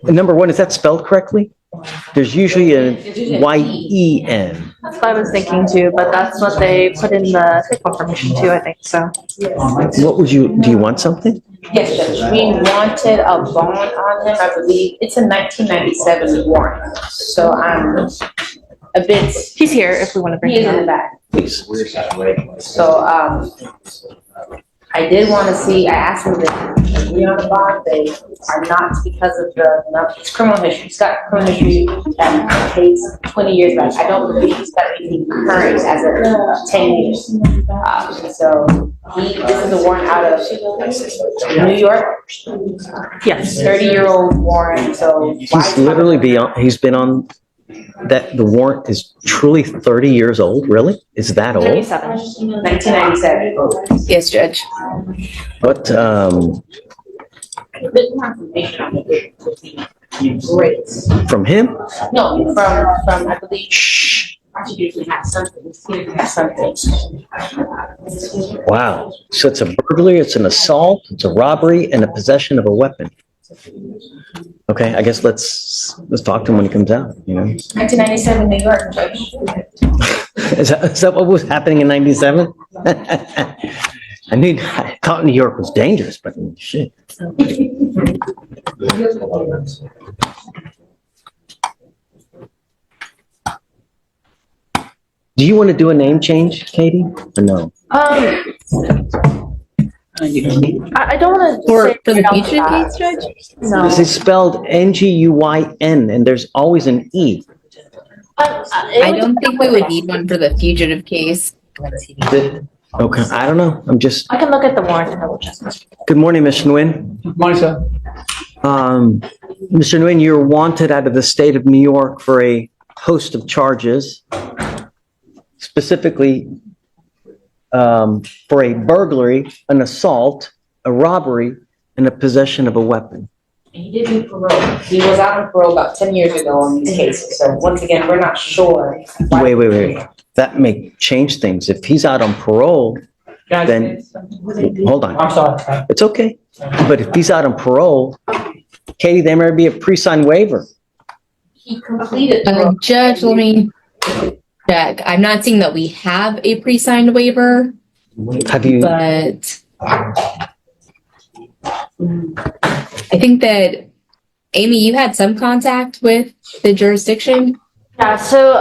Number one, is that spelled correctly? There's usually a Y-E-N. That's what I was thinking too, but that's what they put in the confirmation too, I think, so. What would you, do you want something? Yes, Judge. We wanted a bond on him. I believe it's a 1997 warrant. So I'm a bit. He's here if we want to bring He is him in the in. back. Please. So I did want to see. I asked him to agree on the bond. They are not because of his criminal history. He's got criminal history that dates 20 years back. I don't believe he's got anything current as of 10 years. So this is a warrant out of New York. Yes. 30-year-old warrant. So He's literally he's been on, that the warrant is truly 30 years old, really? Is that old? 1997. Yes, Judge. What, Bit more information on it would be great. from him? No, from I believe. Prosecution has something. Has something. Wow. So it's a burglary, it's an assault, it's a robbery, and a possession of a weapon. Okay, I guess let's talk to him when he comes out, you know? 1997 New York, Judge. Is that what was happening in 97? I thought New York was dangerous, but shit. Do you want to do a name change, Katie, or no? I don't want to. For the future case, Judge? No. This is spelled N-G-U-Y-N, and there's always an E. I don't think we would need one for the fugitive case. Okay, I don't know. I can look at the warrant and double check. Good morning, Ms. Nguyen. Good morning, sir. Mr. Nguyen, you're wanted out of the state of New York for a host of charges, specifically for a burglary, an assault, a robbery, and a possession of a weapon. He did do parole. He was out on parole about 10 years ago on these cases. So once again, we're not sure. Wait. That may change things. If he's out on parole, then, hold on. I'm sorry. It's okay. But if he's out on parole, Katie, there may be a pre-signed waiver. He completed parole. Judge, let me check. I'm not seeing that we have a pre-signed waiver, Have you? but I think that, Amy, you had some contact with the jurisdiction? Yeah, so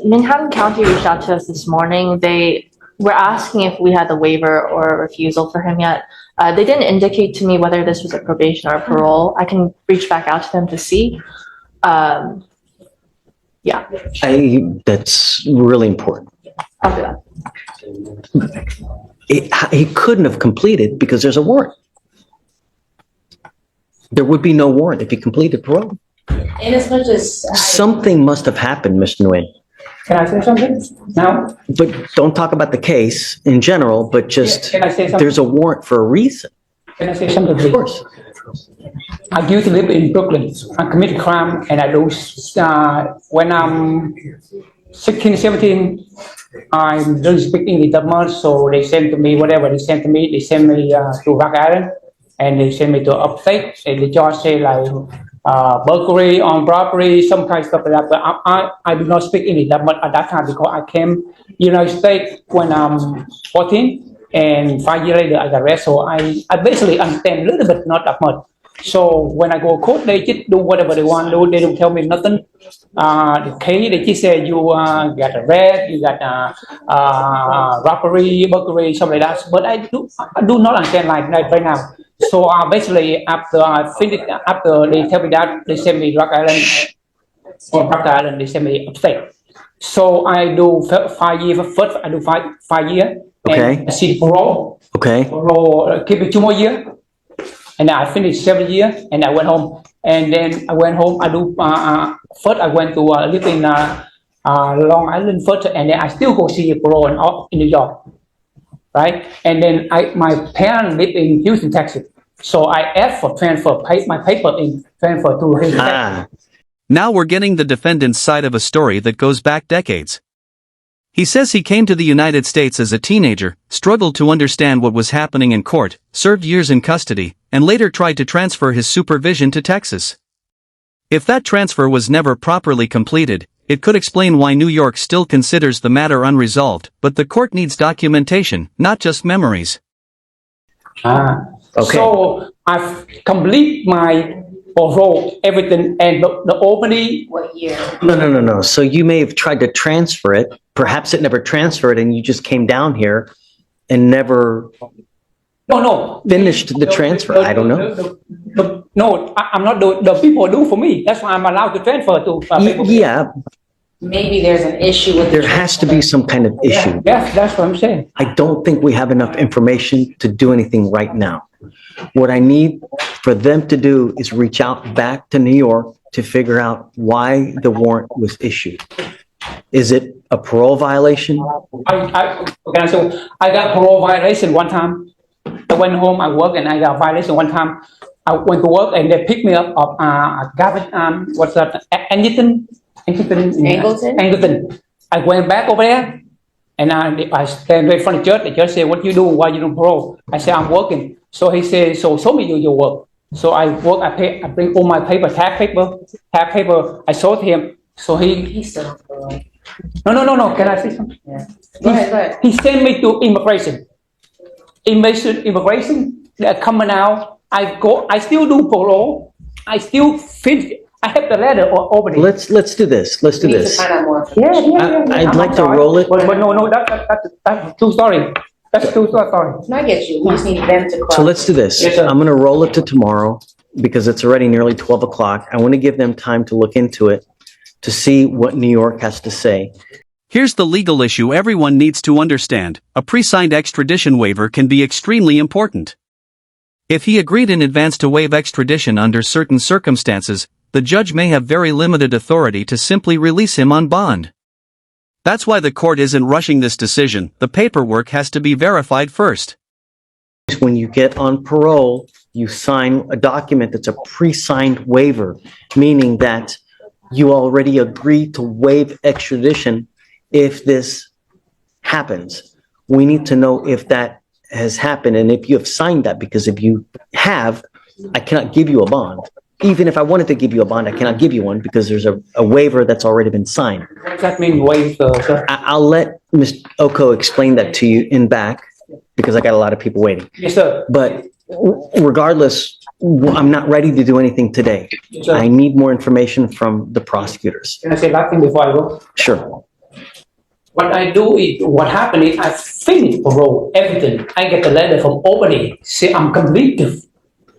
Manhattan County reached out to us this morning. They were asking if we had the waiver or a refusal for him yet. They didn't indicate to me whether this was a probation or a parole. I can reach back out to them to see. Yeah. That's really important. I'll do that. He couldn't have completed because there's a warrant. There would be no warrant if he completed parole. In as much as Something must have happened, Mr. Nguyen. Can I say something now? But don't talk about the case in general, but just, Can I say something? there's a warrant for a reason. Can I say something, please? Of course. I used to live in Brooklyn. I committed crime and I lose. When I'm 16, 17, I don't speak English that much, so they send to me whatever they send to me. They send me to Rock Island and they send me to upstate. And they just say like burglary, on robbery, some kind of stuff like that. But I do not speak English that much at that time because I came United States when I'm 14, and 5 years later I got arrested. So I basically understand a little bit, not that much. So when I go to court, they just do whatever they want to do. They don't tell me nothing. The case, they just say you got arrested, you got robbery, burglary, something like that. But I do not understand like that right now. So basically, after I finished, after they tell me that, they send me Rock Island. Or Rock Island, they send me upstate. So I do 5 years. First, I do five years. Okay. And I see parole. Okay. Parole, keep it 2 more years. And I finished 7 years, and I went home. And then I went home. I do first. I went to live in Long Island first, and then I still go see parole in New York, right? And then my parents live in Houston, Texas, so I asked for transfer, my paper in transfer to Houston, Texas. Now we're getting the defendant's side of a story that goes back decades. He says he came to the United States as a teenager, struggled to understand what was happening in court, served years in custody, and later tried to transfer his supervision to Texas. If that transfer was never properly completed, it could explain why New York still considers the matter unresolved, but the court needs documentation, not just memories. Okay. So I've complete my parole, everything, and the opening. What year? No. So you may have tried to transfer it. Perhaps it never transferred and you just came down here and never No. finished the transfer. I don't know. No, I'm not the people do for me. That's why I'm allowed to transfer to. People. Yeah, Maybe there's an issue with. there has to be some kind of issue. Yes, that's what I'm saying. I don't think we have enough information to do anything right now. What I need for them to do is reach out back to New York to figure out why the warrant was issued. Is it a parole violation? Okay, so I got parole violation one time. I went home, I worked, and I got violation one time. I went to work and they picked me up of what's that? Angleton. I went back over there and I stand in front of the judge. The judge said, "What you do? Why you do parole?" I said, "I'm working." So he said, "So show me your work." So I work. I bring all my paper, tag paper. I showed him. So He's still on parole. No. Can I say something? Yeah. Go ahead. He sent me to immigration. Immigration. They're coming out. I still do parole. I still finish. I have the letter opening. Let's do this. Let's do We need to this. find out more. Yeah. I'd like to roll it. But no, that's too sorry. That's too sorry. No, I get you. We just need them to. So let's do this. Yes, sir. I'm going to roll it to tomorrow because it's already nearly 12 o'clock. I want to give them time to look into it, to see what New York has to say. Here's the legal issue everyone needs to understand. A pre-signed extradition waiver can be extremely important. If he agreed in advance to waive extradition under certain circumstances, the judge may have very limited authority to simply release him on bond. That's why the court isn't rushing this decision. The paperwork has to be verified first. When you get on parole, you sign a document that's a pre-signed waiver, meaning that you already agreed to waive extradition if this happens. We need to know if that has happened and if you have signed that, because if you have, I cannot give you a bond. Even if I wanted to give you a bond, I cannot give you one because there's a waiver that's already been signed. What does that mean, waive, sir? I'll let Ms. Oko explain that to you in back because I got a lot of people waiting. Yes, sir. But regardless, I'm not ready to do anything today. Yes, sir. I need more information from the prosecutors. Can I say last thing before I go? Sure. What I do is, what happened is I finish parole, everything. I get the letter from Albany, say I'm complete to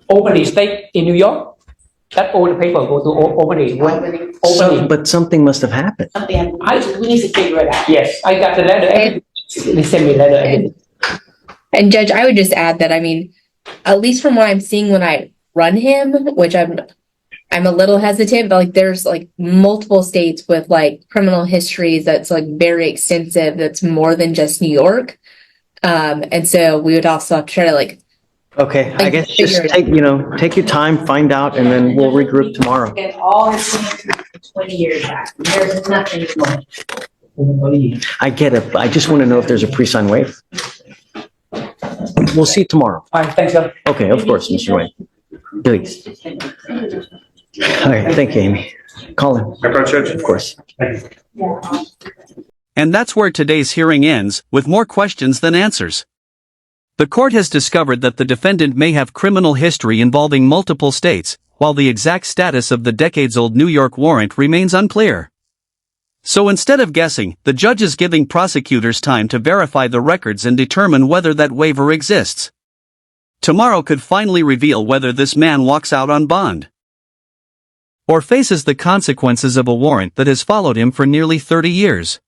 Albany State in New York. That all the paper go to Albany. So, but something must have happened. Something, we need to figure it out. Yes, I got the letter. They send me a letter. Everything. And Judge, I would just add that, I mean, at least from what I'm seeing when I run him, which I'm a little hesitant, but like there's like multiple states with like criminal histories that's like very extensive, that's more than just New York. And so we would also have to try to like, Okay, I guess just take your time, find out, and then we'll regroup tomorrow. And all his 20 years back. There's nothing more. I get it. I just want to know if there's a pre-signed waiver. We'll see you tomorrow. All right, thanks, sir. Okay, of course, Mr. Wayne. Please. All right, thank you, Amy. Colin. Of course. And that's where today's hearing ends, with more questions than answers. The court has discovered that the defendant may have criminal history involving multiple states, while the exact status of the decades-old New York warrant remains unclear. So instead of guessing, the judge is giving prosecutors time to verify the records and determine whether that waiver exists. Tomorrow could finally reveal whether this man walks out on bond or faces the consequences of a warrant that has followed him for nearly 30 years.